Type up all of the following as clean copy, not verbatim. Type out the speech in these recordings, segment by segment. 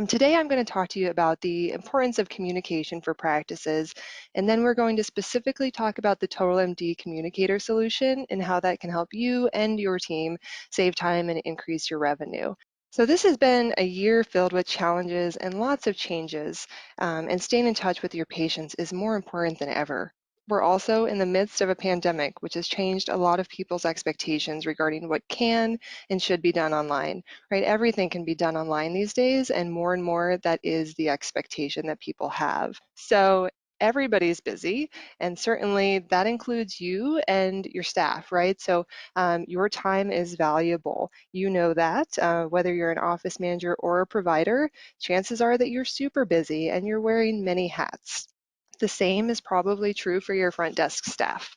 Today I'm going to talk to you about the importance of communication for practices, and then we're going to specifically talk about the TotalMD Communicator solution and how that can help you and your team save time and increase your revenue. So this has been a year filled with challenges and lots of changes, and staying in touch with your patients is more important than ever. We're also in the midst of a pandemic, which has changed a lot of people's expectations regarding what can and should be done online, right? Everything can be done online these days, and more that is the expectation that people have. So everybody's busy, and certainly that includes you and your staff, right? So your time is valuable. You know that, whether you're an office manager or a provider, chances are that you're super busy and you're wearing many hats. The same is probably true for your front desk staff.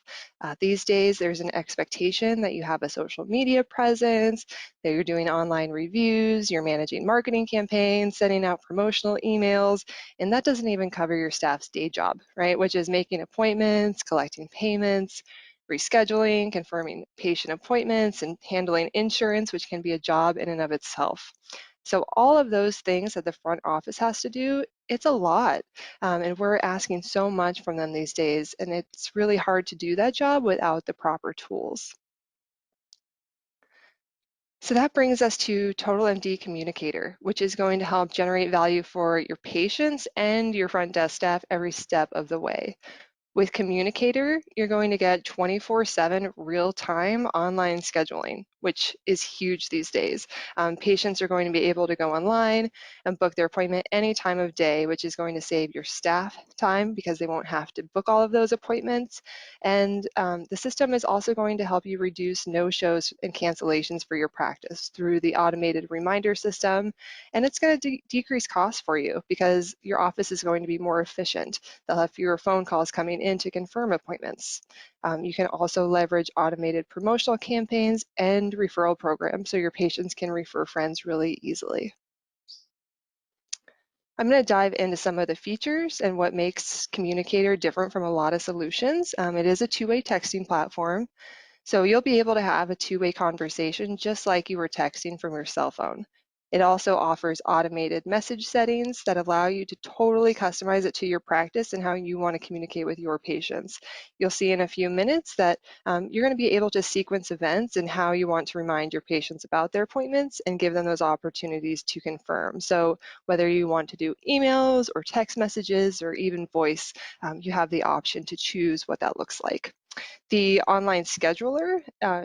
These days, there's an expectation that you have a social media presence, that you're doing online reviews, you're managing marketing campaigns, sending out promotional emails, and that doesn't even cover your staff's day job, right? Which is making appointments, collecting payments, rescheduling, confirming patient appointments, and handling insurance, which can be a job in and of itself. So all of those things that the front office has to do, it's a lot. And we're asking so much from them these days, and it's really hard to do that job without the proper tools. So that brings us to TotalMD Communicator, which is going to help generate value for your patients and your front desk staff every step of the way. With Communicator, you're going to get 24/7 real-time online scheduling, which is huge these days. Patients are going to be able to go online and book their appointment any time of day, which is going to save your staff time because they won't have to book all of those appointments. And the system is also going to help you reduce no-shows and cancellations for your practice through the automated reminder system. And it's going to decrease costs for you because your office is going to be more efficient. They'll have fewer phone calls coming in to confirm appointments. You can also leverage automated promotional campaigns and referral programs so your patients can refer friends really easily. I'm going to dive into some of the features and what makes Communicator different from a lot of solutions. It is a two-way texting platform, so you'll be able to have a two-way conversation just like you were texting from your cell phone. It also offers automated message settings that allow you to totally customize it to your practice and how you want to communicate with your patients. You'll see in a few minutes that you're going to be able to sequence events and how you want to remind your patients about their appointments and give them those opportunities to confirm. So whether you want to do emails or text messages or even voice, you have the option to choose what that looks like. The online scheduler,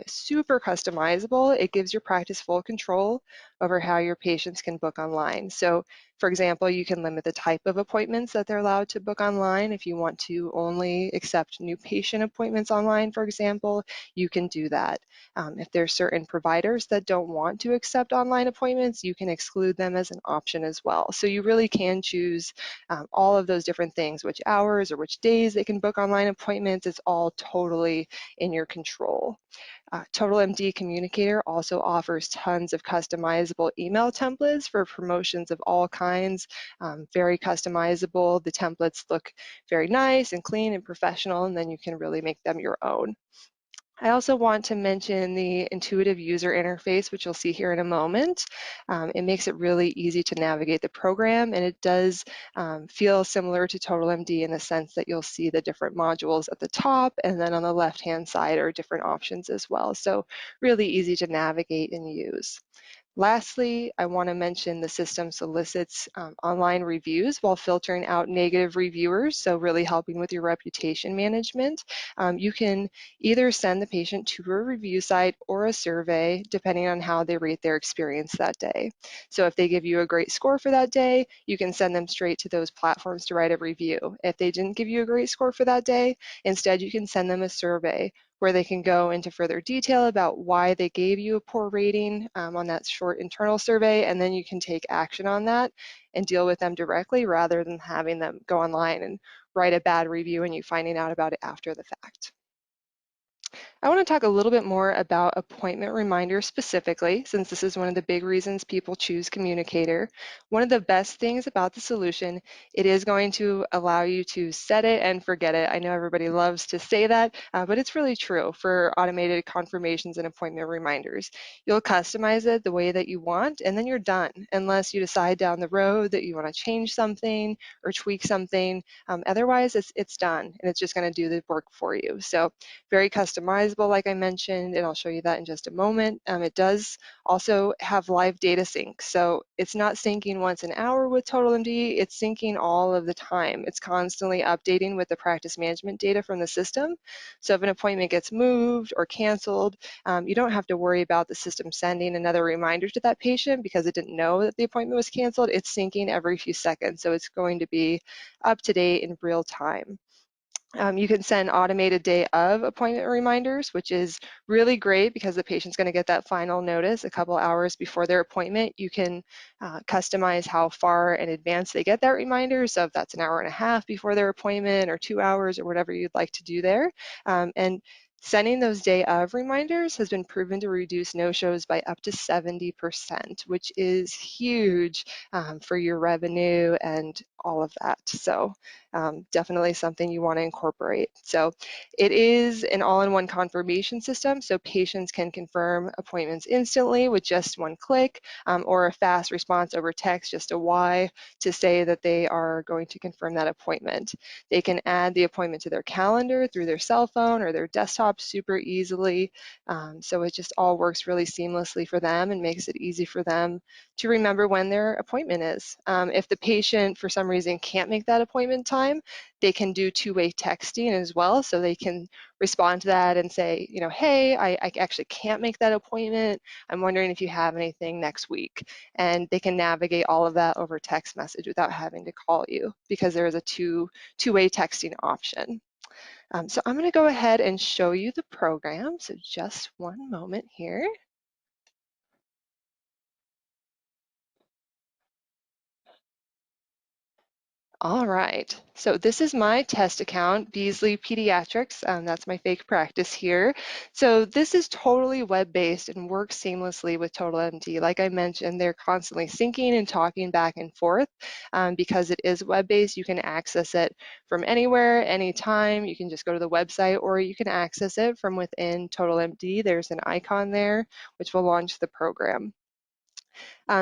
super customizable. It gives your practice full control over how your patients can book online. So, for example, you can limit the type of appointments that they're allowed to book online. If you want to only accept new patient appointments online, for example, you can do that. If there's certain providers that don't want to accept online appointments, you can exclude them as an option as well. So you really can choose all of those different things, which hours or which days they can book online appointments. It's all totally in your control. TotalMD Communicator also offers tons of customizable email templates for promotions of all kinds, very customizable. The templates look very nice and clean and professional, and then you can really make them your own. I also want to mention the intuitive user interface, which you'll see here in a moment. It makes it really easy to navigate the program, and it does feel similar to TotalMD in the sense that you'll see the different modules at the top, and then on the left-hand side are different options as well. So really easy to navigate and use. Lastly, I want to mention the system solicits online reviews while filtering out negative reviewers, so really helping with your reputation management. You can either send the patient to a review site or a survey, depending on how they rate their experience that day. So if they give you a great score for that day, you can send them straight to those platforms to write a review. If they didn't give you a great score for that day, instead you can send them a survey where they can go into further detail about why they gave you a poor rating on that short internal survey, and then you can take action on that and deal with them directly rather than having them go online and write a bad review and you finding out about it after the fact. I want to talk a little bit more about appointment reminders specifically, since this is one of the big reasons people choose Communicator. One of the best things about the solution, it is going to allow you to set it and forget it. I know everybody loves to say that, but it's really true for automated confirmations and appointment reminders. You'll customize it the way that you want, and then you're done, unless you decide down the road that you want to change something or tweak something. Otherwise, it's done, and it's just going to do the work for you. So very customizable, like I mentioned, and I'll show you that in just a moment. It does also have live data sync. So it's not syncing once an hour with TotalMD, it's syncing all of the time. It's constantly updating with the practice management data from the system. So if an appointment gets moved or canceled, you don't have to worry about the system sending another reminder to that patient because it didn't know that the appointment was canceled. It's syncing every few seconds. So it's going to be up to date in real time. You can send automated day of appointment reminders, which is really great because the patient's going to get that final notice a couple hours before their appointment. You can customize how far in advance they get that reminder. So if that's an hour and a half before their appointment or 2 hours or whatever you'd like to do there. And sending those day of reminders has been proven to reduce no-shows by up to 70%, which is huge for your revenue and all of that. So definitely something you want to incorporate. So it is an all-in-one confirmation system, so patients can confirm appointments instantly with just one click, or a fast response over text, just a Y, to say that they are going to confirm that appointment. They can add the appointment to their calendar through their cell phone or their desktop super easily. So it just all works really seamlessly for them and makes it easy for them to remember when their appointment is. If the patient, for some reason, can't make that appointment time, they can do two-way texting as well. So they can respond to that and say, you know, hey, I actually can't make that appointment. I'm wondering if you have anything next week. And they can navigate all of that over text message without having to call you because there is a two-way texting option. So I'm going to go ahead and show you the program. So just one moment here. All right, so this is my test account, Beasley Pediatrics. That's my fake practice here. So this is totally web-based and works seamlessly with TotalMD. Like I mentioned, they're constantly syncing and talking back and forth. Because it is web-based, you can access it from anywhere, anytime. You can just go to the website, or you can access it from within TotalMD. There's an icon there, which will launch the program.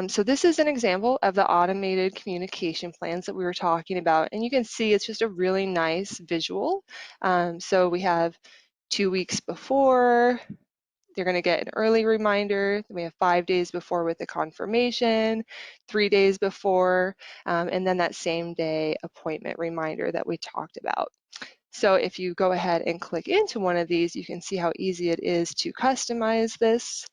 So this is an example of the automated communication plans that we were talking about. And you can see it's just a really nice visual. So we have 2 weeks before, they're going to get an early reminder. We have 5 days before with the confirmation, 3 days before, and then that same day appointment reminder that we talked about. So if you go ahead and click into one of these, you can see how easy it is to customize this.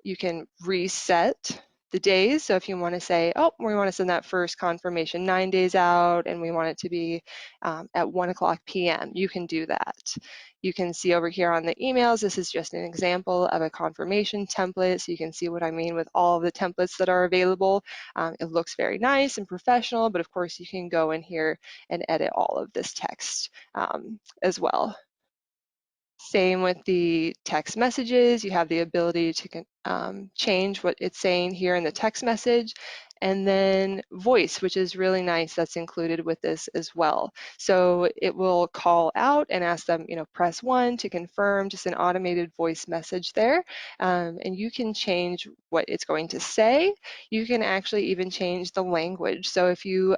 You can reset the days. So if you want to say, oh, we want to send that first confirmation 9 days out and we want it to be at 1:00 p.m., you can do that. You can see over here on the emails, this is just an example of a confirmation template. So you can see what I mean with all of the templates that are available. It looks very nice and professional, but of course you can go in here and edit all of this text as well. Same with the text messages. You have the ability to change what it's saying here in the text message. And then voice, which is really nice, that's included with this as well. So it will call out and ask them, you know, press 1 to confirm, just an automated voice message there. And you can change what it's going to say. You can actually even change the language. So if you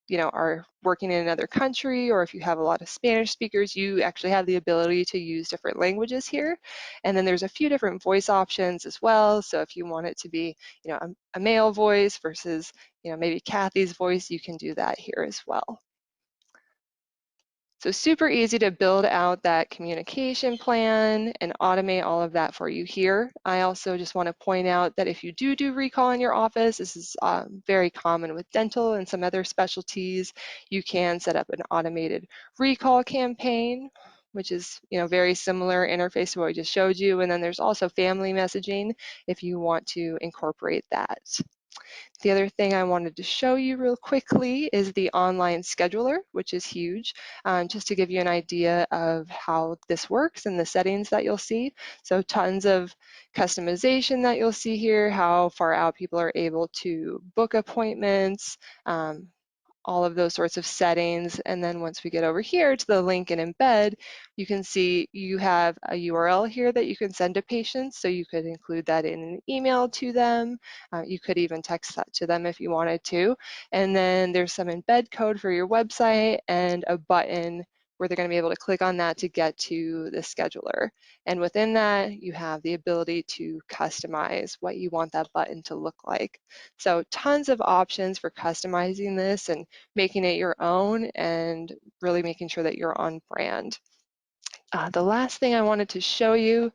you know, are working in another country, or if you have a lot of Spanish speakers, you actually have the ability to use different languages here. And then there's a few different voice options as well. So if you want it to be, you know, a male voice versus, you know, maybe Kathy's voice, you can do that here as well. So super easy to build out that communication plan and automate all of that for you here. I also just want to point out that if you do recall in your office, this is very common with dental and some other specialties, you can set up an automated recall campaign, which is, you know, very similar interface to what I just showed you. And then there's also family messaging if you want to incorporate that. The other thing I wanted to show you real quickly is the online scheduler, which is huge, just to give you an idea of how this works and the settings that you'll see. So tons of customization that you'll see here, how far out people are able to book appointments, all of those sorts of settings. And then once we get over here to the link and embed, you can see you have a URL here that you can send to patients. So you could include that in an email to them. You could even text that to them if you wanted to. And then there's some embed code for your website and a button where they're going to be able to click on that to get to the scheduler. And within that, you have the ability to customize what you want that button to look like. So tons of options for customizing this and making it your own and really making sure that you're on brand. The last thing I wanted to show you,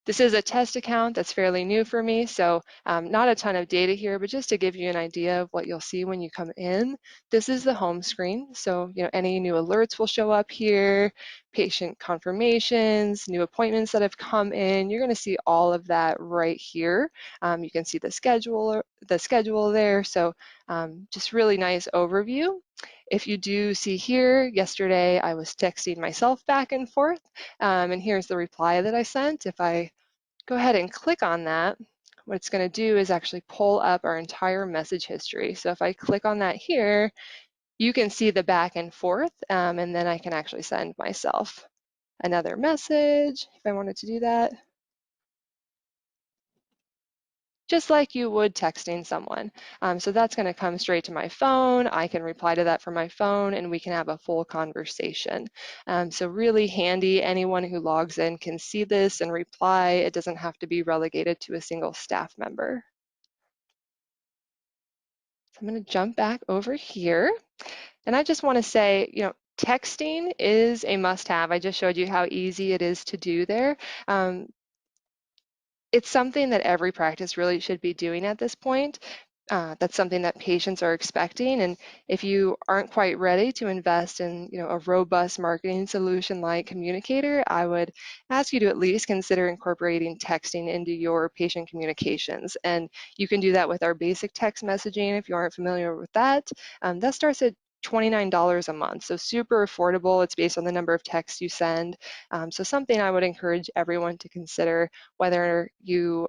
this is a test account that's fairly new for me, so not a ton of data here, but just to give you an idea of what you'll see when you come in. This is the home screen, so any new alerts will show up here, patient confirmations, new appointments that have come in. You're going to see all of that right here. You can see the schedule there, so just really nice overview. If you do see here, yesterday I was texting myself back and forth. And here's the reply that I sent. If I go ahead and click on that, what it's going to do is actually pull up our entire message history. So if I click on that here, you can see the back and forth, and then I can actually send myself another message if I wanted to do that, just like you would texting someone. So that's going to come straight to my phone. I can reply to that from my phone and we can have a full conversation. So really handy. Anyone who logs in can see this and reply. It doesn't have to be relegated to a single staff member. So I'm going to jump back over here. And I just want to say, texting is a must-have. I just showed you how easy it is to do there. It's something that every practice really should be doing at this point. That's something that patients are expecting. And if you aren't quite ready to invest in a robust marketing solution like Communicator, I would ask you to at least consider incorporating texting into your patient communications. And you can do that with our basic text messaging if you aren't familiar with that. That starts at $29 a month, so super affordable. It's based on the number of texts you send. So something I would encourage everyone to consider, whether you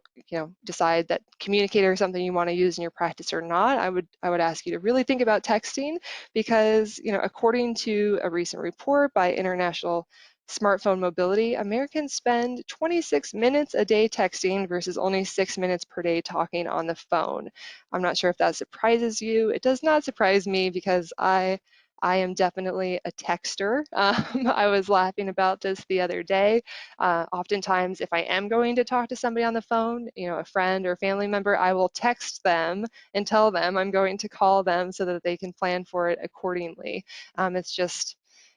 decide that Communicator is something you want to use in your practice or not. I would ask you to really think about texting, because according to a recent report by International Smartphone Mobility, Americans spend 26 minutes a day texting versus only 6 minutes per day talking on the phone. I'm not sure if that surprises you. It does not surprise me because I am definitely a texter. I was laughing about this the other day. Oftentimes, if I am going to talk to somebody on the phone, a friend or family member, I will text them and tell them I'm going to call them so that they can plan for it accordingly.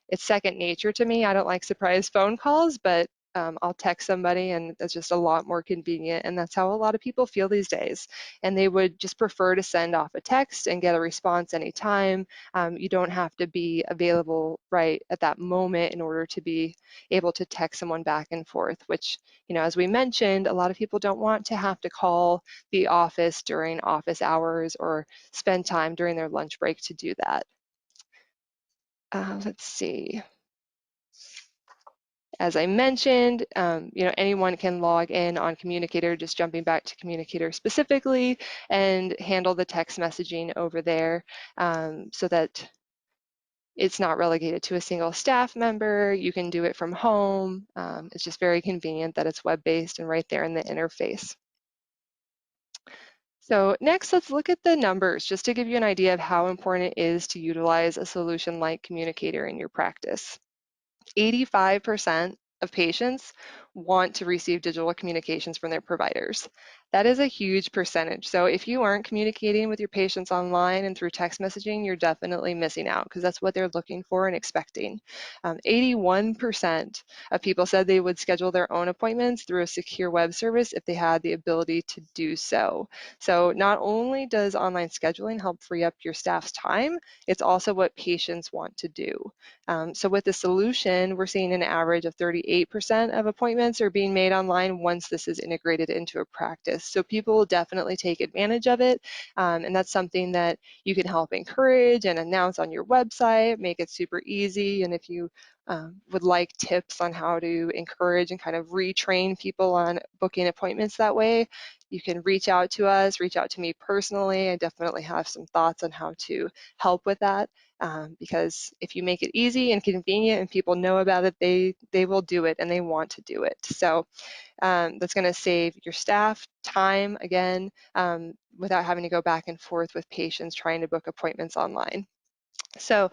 It's second nature to me. I don't like surprise phone calls, but I'll text somebody and that's just a lot more convenient, and that's how a lot of people feel these days. And they would just prefer to send off a text and get a response anytime. You don't have to be available right at that moment in order to be able to text someone back and forth, which, as we mentioned, a lot of people don't want to have to call the office during office hours or spend time during their lunch break to do that. Let's see. As I mentioned, anyone can log in on Communicator, just jumping back to Communicator specifically, and handle the text messaging over there, so that it's not relegated to a single staff member. You can do it from home. It's just very convenient that it's web-based and right there in the interface. So next, let's look at the numbers, just to give you an idea of how important it is to utilize a solution like Communicator in your practice. 85% of patients want to receive digital communications from their providers. That is a huge percentage. So if you aren't communicating with your patients online and through text messaging, you're definitely missing out, because that's what they're looking for and expecting. 81% of people said they would schedule their own appointments through a secure web service if they had the ability to do so. So not only does online scheduling help free up your staff's time, it's also what patients want to do. So with the solution, we're seeing an average of 38% of appointments appointments are being made online once this is integrated into a practice. So people will definitely take advantage of it, and that's something that you can help encourage and announce on your website, make it super easy. And if you would like tips on how to encourage and kind of retrain people on booking appointments that way, you can reach out to us, reach out to me personally. I definitely have some thoughts on how to help with that, because if you make it easy and convenient and people know about it, they will do it and they want to do it. So that's going to save your staff time, again, without having to go back and forth with patients trying to book appointments online. So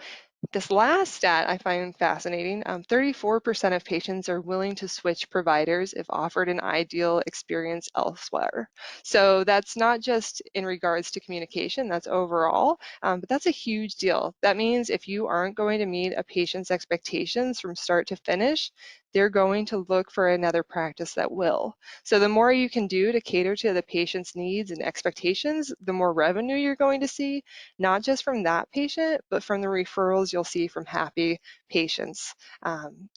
this last stat I find fascinating. 34% of patients are willing to switch providers if offered an ideal experience elsewhere. So that's not just in regards to communication, that's overall, but that's a huge deal. That means if you aren't going to meet a patient's expectations from start to finish, they're going to look for another practice that will. So the more you can do to cater to the patient's needs and expectations, the more revenue you're going to see, not just from that patient, but from the referrals you'll see from happy patients.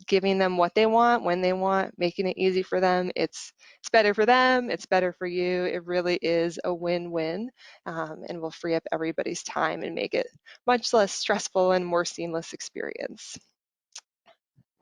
Giving them what they want, when they want, making it easy for them. It's better for them, it's better for you. It really is a win-win, and will free up everybody's time and make it much less stressful and more seamless experience.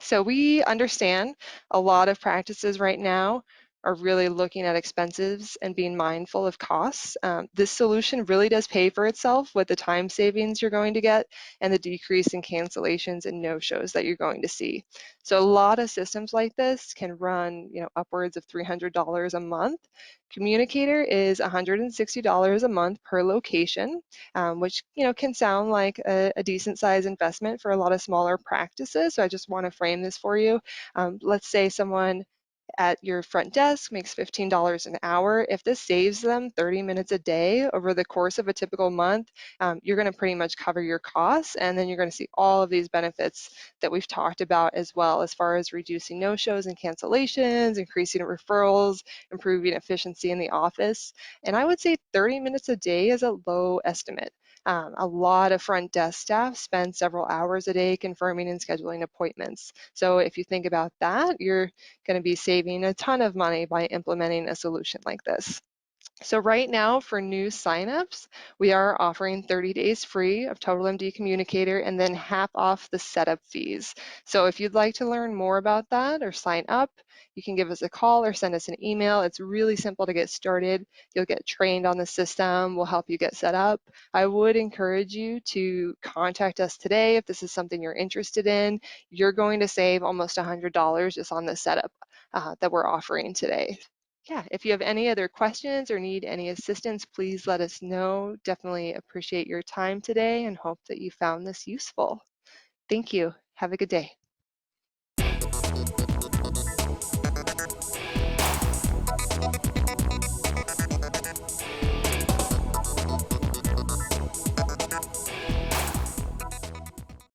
So we understand a lot of practices right now are really looking at expenses and being mindful of costs. This solution really does pay for itself with the time savings you're going to get and the decrease in cancellations and no-shows that you're going to see. So a lot of systems like this can run, upwards of $300 a month. Communicator is $160 a month per location, which can sound like a decent size investment for a lot of smaller practices. So I just want to frame this for you. Let's say someone at your front desk makes $15 an hour. If this saves them 30 minutes a day over the course of a typical month, you're going to pretty much cover your costs, and then you're going to see all of these benefits that we've talked about as well, as far as reducing no-shows and cancellations, increasing referrals, improving efficiency in the office. And I would say 30 minutes a day is a low estimate. A lot of front desk staff spend several hours a day confirming and scheduling appointments. So if you think about that, you're going to be saving a ton of money by implementing a solution like this. So right now for new signups, we are offering 30 days free of TotalMD Communicator and then half off the setup fees. So if you'd like to learn more about that or sign up, you can give us a call or send us an email. It's really simple to get started. You'll get trained on the system. We'll help you get set up. I would encourage you to contact us today if this is something you're interested in. You're going to save almost $100 just on the setup that we're offering today. Yeah, if you have any other questions or need any assistance, please let us know. Definitely appreciate your time today and hope that you found this useful. Thank you. Have a good day.